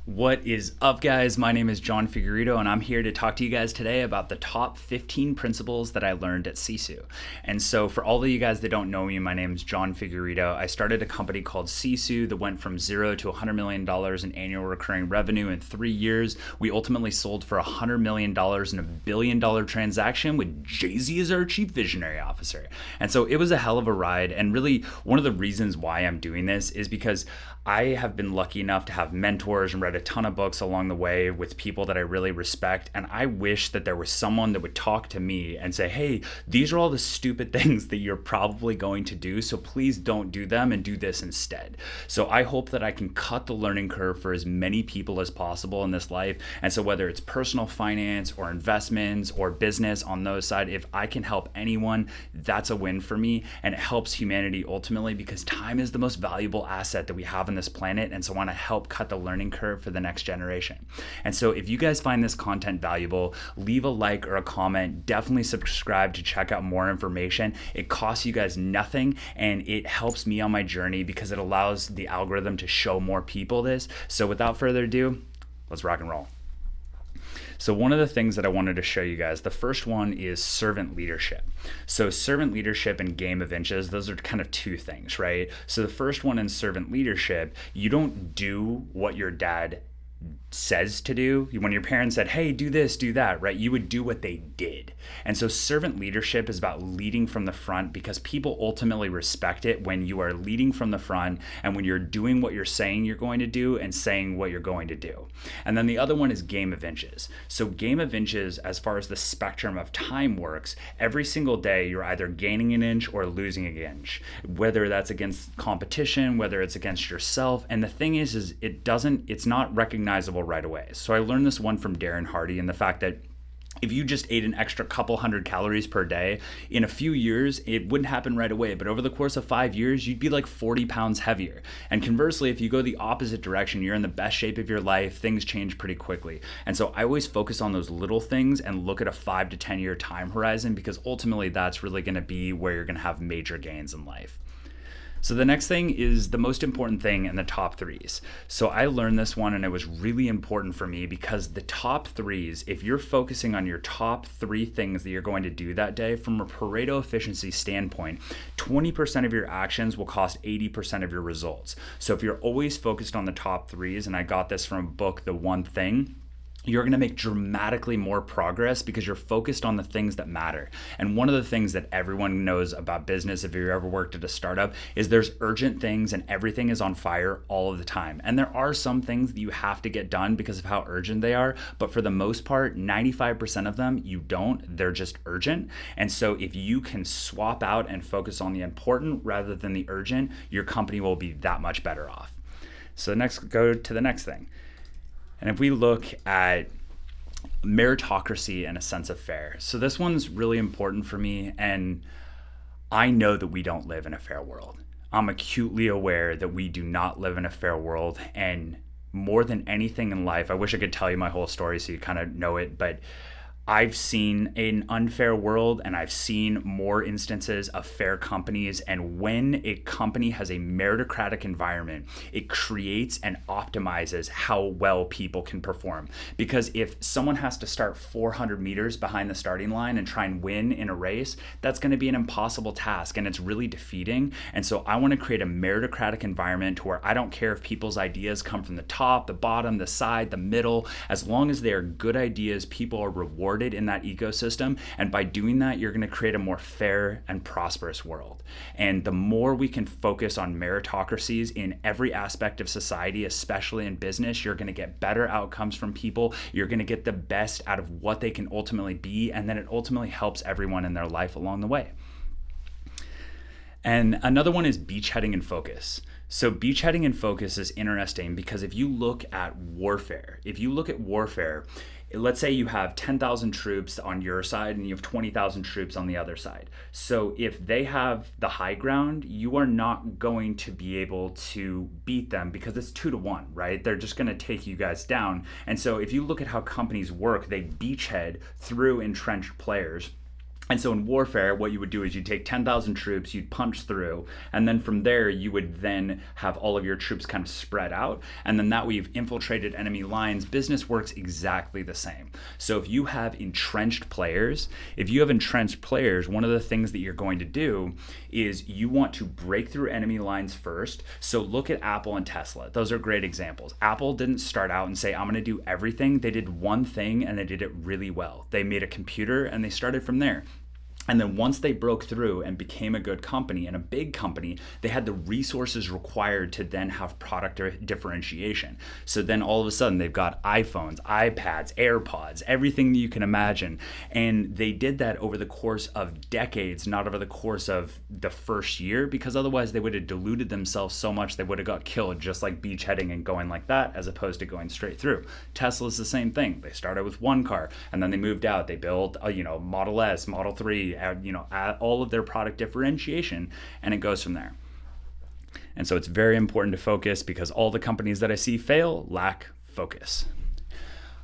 What is up, guys? My name is John Figueredo, and I'm here to talk to you guys today about the top 15 principles that I learned at SISU. And so for all of you guys that don't know me, my name is John Figueredo. I started a company called SISU that went from $0 to $100 million in annual recurring revenue in 3 years. We ultimately sold for $100 million in a $1 billion transaction with Jay-Z as our chief visionary officer. And so it was a hell of a ride. And really, one of the reasons why I'm doing this is because I have been lucky enough to have mentors and read a ton of books along the way with people that I really respect. And I wish that there was someone that would talk to me and say, hey, these are all the stupid things that you're probably going to do. So please don't do them and do this instead. So I hope that I can cut the learning curve for as many people as possible in this life. And so whether it's personal finance or investments or business on those side, if I can help anyone, that's a win for me. And it helps humanity ultimately because time is the most valuable asset that we have on this planet. And so I want to help cut the learning curve for the next generation. And so if you guys find this content valuable, leave a like or a comment. Definitely subscribe to check out more information. It costs you guys nothing and it helps me on my journey because it allows the algorithm to show more people this. So without further ado, let's rock and roll. So one of the things that I wanted to show you guys, the first one is servant leadership. So servant leadership and game of inches, those are kind of two things, right? So the first one in servant leadership, you don't do what your dad says to do. When your parents said, hey, do this, do that, right? You would do what they did. And so servant leadership is about leading from the front because people ultimately respect it when you are leading from the front and when you're doing what you're saying you're going to do and saying what you're going to do. And then the other one is game of inches. So game of inches, as far as the spectrum of time works, every single day you're either gaining an inch or losing an inch, whether that's against competition, whether it's against yourself. And the thing is it's not recognizable right away. So I learned this one from Darren Hardy and the fact that if you just ate an extra couple hundred calories per day, in a few years, it wouldn't happen right away. But over the course of 5 years, you'd be like 40 pounds heavier. And conversely, if you go the opposite direction, you're in the best shape of your life, things change pretty quickly. And so I always focus on those little things and look at a 5 to 10 year time horizon because ultimately that's really going to be where you're going to have major gains in life. So the next thing is the most important thing in the top threes. So I learned this one and it was really important for me because the top threes, if you're focusing on your top 3 things that you're going to do that day, from a Pareto efficiency standpoint, 20% of your actions will cost 80% of your results. So if you're always focused on the top threes, and I got this from a book, The One Thing, you're going to make dramatically more progress because you're focused on the things that matter. And one of the things that everyone knows about business, if you've ever worked at a startup, is there's urgent things and everything is on fire all of the time. And there are some things that you have to get done because of how urgent they are. But for the most part, 95% of them, you don't. They're just urgent. And so if you can swap out and focus on the important rather than the urgent, your company will be that much better off. So go to the next thing. And if we look at meritocracy and a sense of fair, so this one's really important for me. And I know that we don't live in a fair world. I'm acutely aware that we do not live in a fair world. And more than anything in life, I wish I could tell you my whole story so you kind of know it, but I've seen an unfair world and I've seen more instances of fair companies. And when a company has a meritocratic environment, it creates and optimizes how well people can perform. Because if someone has to start 400 meters behind the starting line and try and win in a race, that's going to be an impossible task and it's really defeating. And so I want to create a meritocratic environment to where I don't care if people's ideas come from the top, the bottom, the side, the middle. As long as they are good ideas, people are rewarded in that ecosystem. And by doing that, you're going to create a more fair and prosperous world. And the more we can focus on meritocracies in every aspect of society, especially in business, you're going to get better outcomes from people. You're going to get the best out of what they can ultimately be. And then it ultimately helps everyone in their life along the way. And another one is beachheading and focus. So beachheading and focus is interesting because if you look at warfare, let's say you have 10,000 troops on your side and you have 20,000 troops on the other side. So if they have the high ground, you are not going to be able to beat them because it's 2-1, right? They're just going to take you guys down. And so if you look at how companies work, they beachhead through entrenched players. And so in warfare, what you would do is you'd take 10,000 troops, you'd punch through, and then from there, you would then have all of your troops kind of spread out. And then that way you've infiltrated enemy lines. Business works exactly the same. So if you have entrenched players, one of the things that you're going to do is you want to break through enemy lines first. So look at Apple and Tesla. Those are great examples. Apple didn't start out and say, I'm going to do everything. They did one thing and they did it really well. They made a computer and they started from there. And then once they broke through and became a good company and a big company, they had the resources required to then have product differentiation. So then all of a sudden they've got iPhones, iPads, AirPods, everything that you can imagine. And they did that over the course of decades, not over the course of the first year, because otherwise they would have diluted themselves so much they would have got killed, just like beachheading and going like that, as opposed to going straight through. Tesla's the same thing. They started with one car and then they moved out. They built, Model S, Model 3, add all of their product differentiation, and it goes from there. And so it's very important to focus, because all the companies that I see fail lack focus.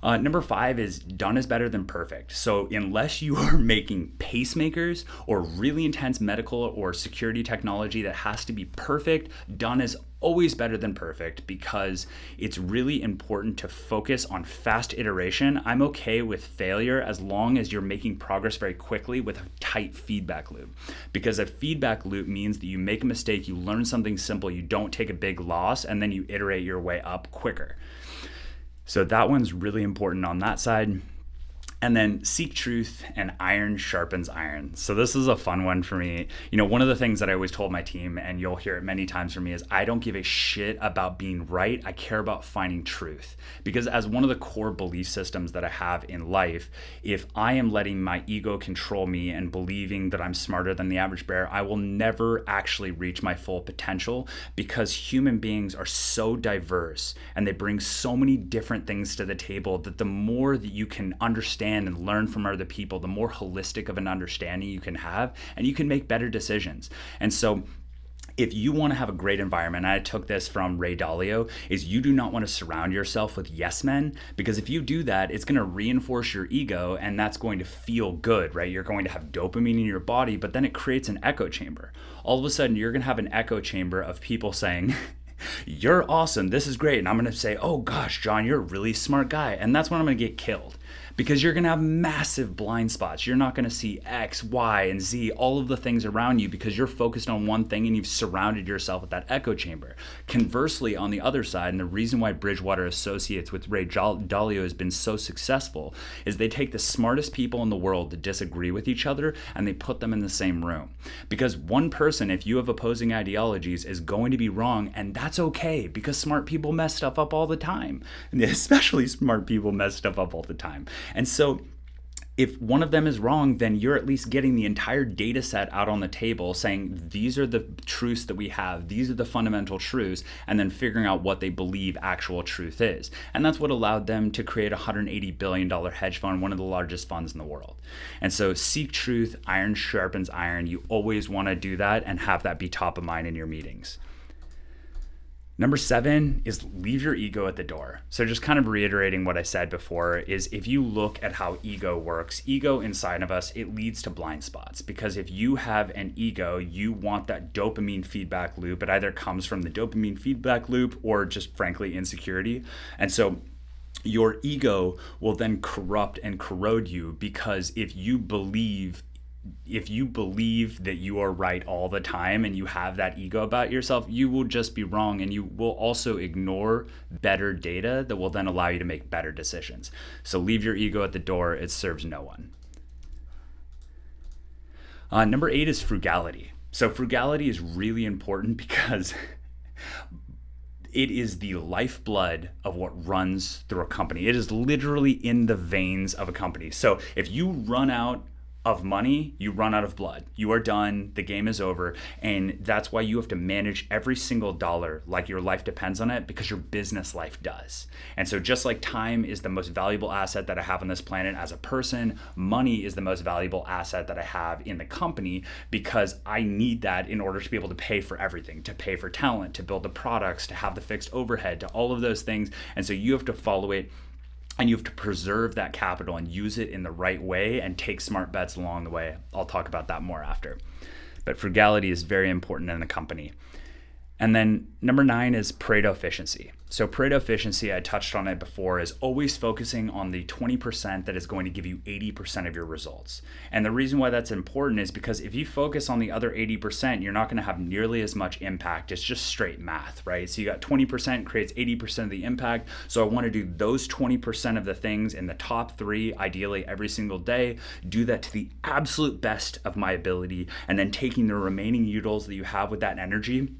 Number 5 is done is better than perfect. So unless you are making pacemakers or really intense medical or security technology that has to be perfect, done is always better than perfect, because it's really important to focus on fast iteration. I'm okay with failure as long as you're making progress very quickly with a tight feedback loop, because a feedback loop means that you make a mistake, you learn something simple, you don't take a big loss, and then you iterate your way up quicker. So that one's really important on that side. And then seek truth and iron sharpens iron. So this is a fun one for me. One of the things that I always told my team, and you'll hear it many times from me, is I don't give a shit about being right. I care about finding truth. Because as one of the core belief systems that I have in life, if I am letting my ego control me and believing that I'm smarter than the average bear, I will never actually reach my full potential, because human beings are so diverse and they bring so many different things to the table that the more that you can understand and learn from other people, the more holistic of an understanding you can have, and you can make better decisions. And so if you want to have a great environment, and I took this from Ray Dalio, is you do not want to surround yourself with yes men, because if you do that, it's going to reinforce your ego, and that's going to feel good, right? You're going to have dopamine in your body, but then it creates an echo chamber. All of a sudden, you're going to have an echo chamber of people saying, you're awesome, this is great. And I'm going to say, oh gosh, John, you're a really smart guy. And that's when I'm going to get killed, because you're going to have massive blind spots. You're not going to see X, Y, and Z, all of the things around you, because you're focused on one thing and you've surrounded yourself with that echo chamber. Conversely, on the other side, and the reason why Bridgewater Associates with Ray Dalio has been so successful, is they take the smartest people in the world to disagree with each other and they put them in the same room. Because one person, if you have opposing ideologies, is going to be wrong, and that's okay, because smart people mess stuff up all the time. And especially smart people mess stuff up all the time. And so if one of them is wrong, then you're at least getting the entire data set out on the table, saying these are the truths that we have, these are the fundamental truths, and then figuring out what they believe actual truth is. And that's what allowed them to create a $180 billion hedge fund, one of the largest funds in the world. And so seek truth, iron sharpens iron. You always want to do that and have that be top of mind in your meetings. Number 7 is leave your ego at the door. So just kind of reiterating what I said before, is if you look at how ego works, ego inside of us, it leads to blind spots. Because if you have an ego, you want that dopamine feedback loop. It either comes from the dopamine feedback loop or just frankly insecurity. And so your ego will then corrupt and corrode you, because if you believe that you are right all the time and you have that ego about yourself, you will just be wrong, and you will also ignore better data that will then allow you to make better decisions. So leave your ego at the door. It serves no one. Number 8 is frugality. So frugality is really important because it is the lifeblood of what runs through a company. It is literally in the veins of a company. So if you run out of money, you run out of blood. You are done. The game is over. And that's why you have to manage every single dollar like your life depends on it, because your business life does. And so just like time is the most valuable asset that I have on this planet as a person, money is the most valuable asset that I have in the company, because I need that in order to be able to pay for everything, to pay for talent, to build the products, to have the fixed overhead, to all of those things. And so you have to follow it and you have to preserve that capital and use it in the right way and take smart bets along the way. I'll talk about that more after. But frugality is very important in a company. And then number 9 is Pareto efficiency. So Pareto efficiency, I touched on it before, is always focusing on the 20% that is going to give you 80% of your results. And the reason why that's important is because if you focus on the other 80%, you're not going to have nearly as much impact. It's just straight math, right? So you got 20% creates 80% of the impact. So I want to do those 20% of the things in the top 3, ideally every single day, do that to the absolute best of my ability, and then taking the remaining utils that you have with that energy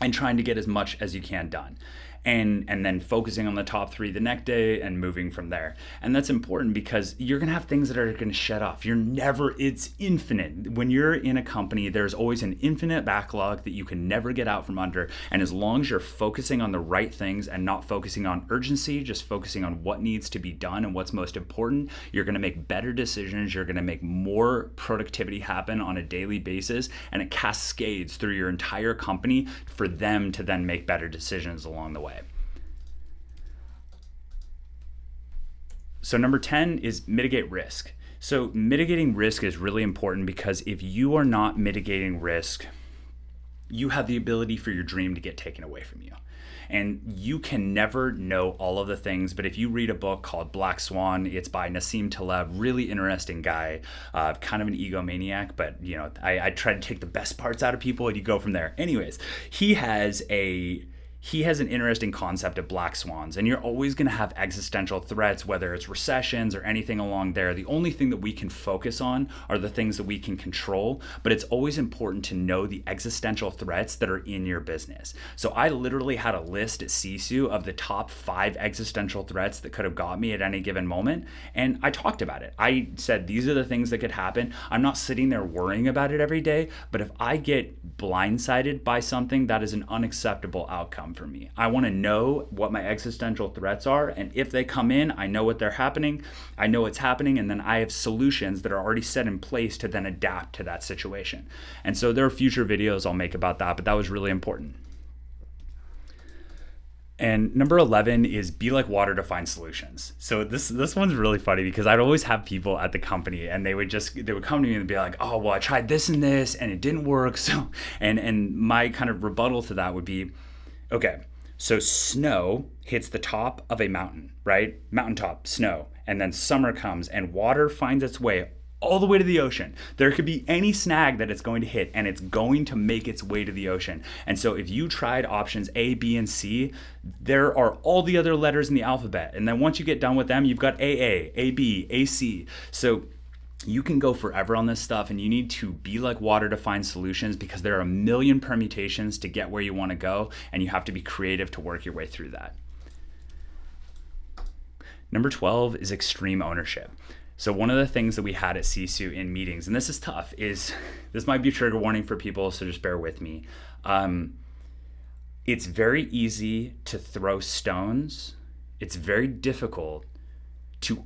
and trying to get as much as you can done. And then focusing on the top 3 the next day and moving from there. And that's important because you're gonna have things that are gonna shut off. It's infinite. When you're in a company, there's always an infinite backlog that you can never get out from under. And as long as you're focusing on the right things and not focusing on urgency, just focusing on what needs to be done and what's most important, you're gonna make better decisions. You're gonna make more productivity happen on a daily basis, and it cascades through your entire company for them to then make better decisions along the way. So number 10 is mitigate risk. So mitigating risk is really important because if you are not mitigating risk, you have the ability for your dream to get taken away from you. And you can never know all of the things, but if you read a book called Black Swan, it's by Nassim Taleb, really interesting guy, kind of an egomaniac, but I try to take the best parts out of people and you go from there. Anyways, he has an interesting concept of black swans, and you're always going to have existential threats, whether it's recessions or anything along there. The only thing that we can focus on are the things that we can control, but it's always important to know the existential threats that are in your business. So I literally had a list at SISU of the top 5 existential threats that could have got me at any given moment, and I talked about it. I said, these are the things that could happen. I'm not sitting there worrying about it every day, but if I get blindsided by something, that is an unacceptable outcome for me. I want to know what my existential threats are, and if they come in, I know what they're happening, I know what's happening, and then I have solutions that are already set in place to then adapt to that situation. And so there are future videos I'll make about that, but that was really important. And number 11 is be like water to find solutions. So this one's really funny because I'd always have people at the company and they would come to me and be like, oh, well, I tried this and this and it didn't work. So, and my kind of rebuttal to that would be, okay, so snow hits the top of a mountain, right? Mountaintop, snow. And then summer comes and water finds its way all the way to the ocean. There could be any snag that it's going to hit and it's going to make its way to the ocean. And so if you tried options A, B, and C, there are all the other letters in the alphabet. And then once you get done with them, you've got AA, AB, AC. So you can go forever on this stuff, and you need to be like water to find solutions because there are a million permutations to get where you want to go, and you have to be creative to work your way through that. Number 12 is extreme ownership. So one of the things that we had at SISU in meetings, and this is tough, is this might be a trigger warning for people, so just bear with me. It's very easy to throw stones. It's very difficult to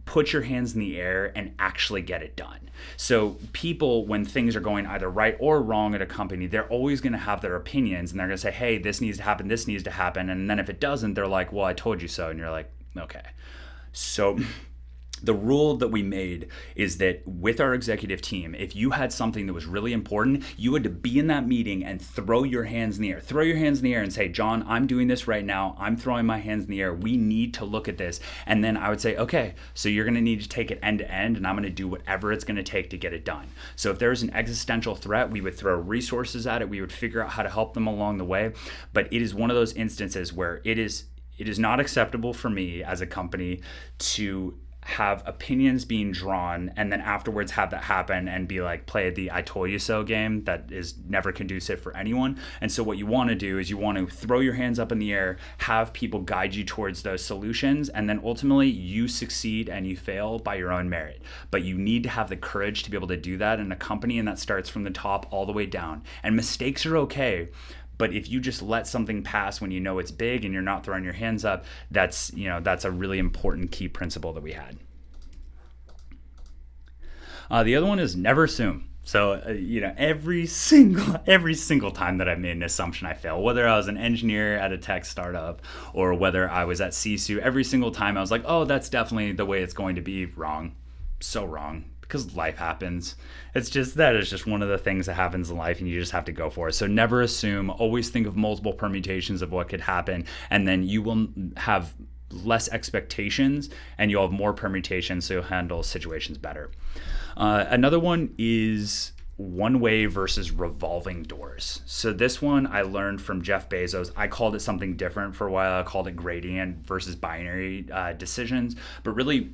put your hands in the air and actually get it done. So people, when things are going either right or wrong at a company, they're always going to have their opinions, and they're going to say, hey, this needs to happen, this needs to happen. And then if it doesn't, they're like, well, I told you so. And you're like, okay. So the rule that we made is that with our executive team, if you had something that was really important, you had to be in that meeting and throw your hands in the air. Throw your hands in the air and say, John, I'm doing this right now. I'm throwing my hands in the air. We need to look at this. And then I would say, okay, so you're going to need to take it end to end, and I'm going to do whatever it's going to take to get it done. So if there's an existential threat, we would throw resources at it. We would figure out how to help them along the way. But it is one of those instances where it is not acceptable for me as a company to have opinions being drawn and then afterwards have that happen and be like, play the I told you so game. That is never conducive for anyone. And so what you want to do is you want to throw your hands up in the air, have people guide you towards those solutions, and then ultimately you succeed and you fail by your own merit. But you need to have the courage to be able to do that in a company, and that starts from the top all the way down. And mistakes are okay. But if you just let something pass when you know it's big and you're not throwing your hands up, that's a really important key principle that we had. The other one is never assume. So, every single time that I made an assumption, I fail. Whether I was an engineer at a tech startup or whether I was at SISU, every single time I was like, oh, that's definitely the way it's going to be. Wrong. So wrong. Because life happens. That is just one of the things that happens in life, and you just have to go for it. So never assume. Always think of multiple permutations of what could happen, and then you will have less expectations and you'll have more permutations, so you'll handle situations better. Another one is one way versus revolving doors. So this one I learned from Jeff Bezos. I called it something different for a while. I called it gradient versus binary decisions, but really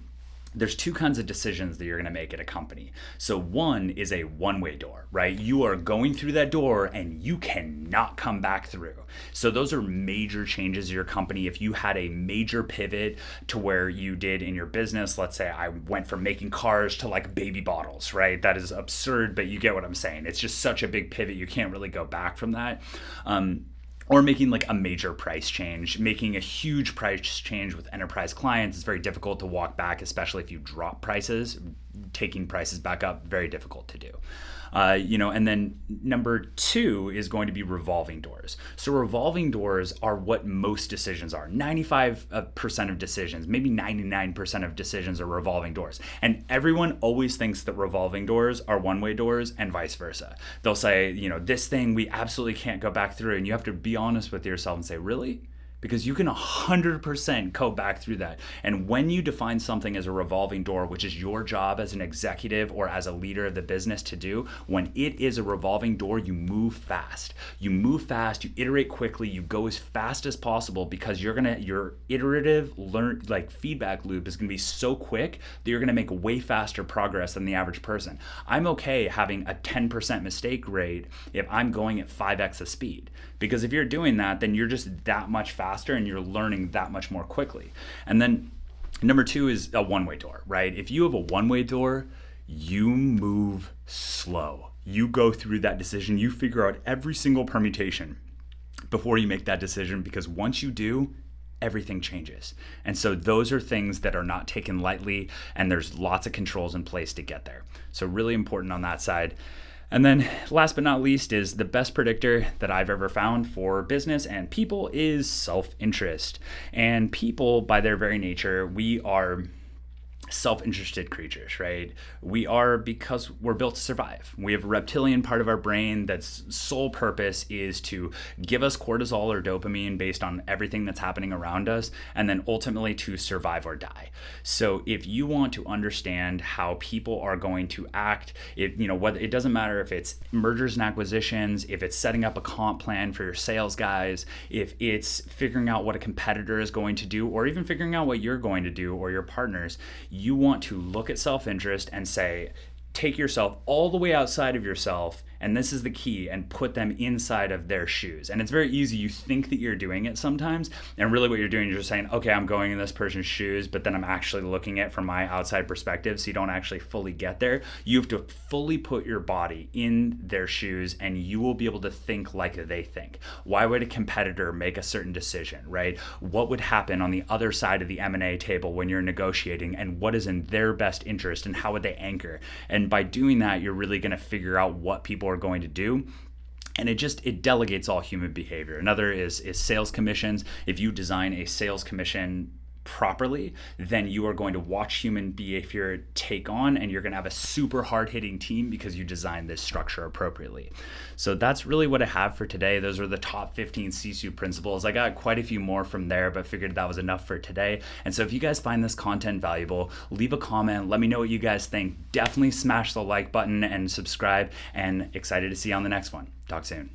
there's two kinds of decisions that you're going to make at a company. So one is a one-way door, right? You are going through that door and you cannot come back through. So those are major changes in your company. If you had a major pivot to where you did in your business, let's say I went from making cars to like baby bottles, right? That is absurd, but you get what I'm saying. It's just such a big pivot. You can't really go back from that. Or making like a major price change, making a huge price change with enterprise clients is very difficult to walk back, especially if you drop prices. Taking prices back up, very difficult to do. And then number two is going to be revolving doors. So revolving doors are what most decisions are. 95% of decisions, maybe 99% of decisions are revolving doors. And everyone always thinks that revolving doors are one-way doors and vice versa. They'll say, this thing we absolutely can't go back through. And you have to be honest with yourself and say, really? Because you can 100% go back through that. And when you define something as a revolving door, which is your job as an executive or as a leader of the business to do, when it is a revolving door, you move fast. You move fast, you iterate quickly, you go as fast as possible, because your iterative feedback loop is gonna be so quick that you're gonna make way faster progress than the average person. I'm okay having a 10% mistake rate if I'm going at 5x the speed. Because if you're doing that, then you're just that much faster and you're learning that much more quickly. And then number two is a one-way door, right? If you have a one-way door, you move slow. You go through that decision, you figure out every single permutation before you make that decision, because once you do, everything changes. And so those are things that are not taken lightly, and there's lots of controls in place to get there. So really important on that side. And then last but not least is the best predictor that I've ever found for business and people is self-interest. And people, by their very nature, we are self-interested creatures, right? We are, because we're built to survive. We have a reptilian part of our brain that's sole purpose is to give us cortisol or dopamine based on everything that's happening around us, and then ultimately to survive or die. So if you want to understand how people are going to act, whether it doesn't matter if it's mergers and acquisitions, if it's setting up a comp plan for your sales guys, if it's figuring out what a competitor is going to do, or even figuring out what you're going to do or your partners, you want to look at self-interest and say, take yourself all the way outside of yourself, and this is the key, and put them inside of their shoes. And it's very easy. You think that you're doing it sometimes, and really what you're doing, you're just saying, okay, I'm going in this person's shoes, but then I'm actually looking at it from my outside perspective, so you don't actually fully get there. You have to fully put your body in their shoes, and you will be able to think like they think. Why would a competitor make a certain decision, right? What would happen on the other side of the M&A table when you're negotiating, and what is in their best interest, and how would they anchor? And by doing that, you're really going to figure out what people are going to do. And it delegates all human behavior. Another is sales commissions. If you design a sales commission properly, then you are going to watch human behavior take on, and you're going to have a super hard-hitting team because you designed this structure appropriately. So that's really what I have for today. Those are the top 15 SISU principles. I got quite a few more from there, but figured that was enough for today. And so if you guys find this content valuable, leave a comment. Let me know what you guys think. Definitely smash the like button and subscribe, and excited to see you on the next one. Talk soon.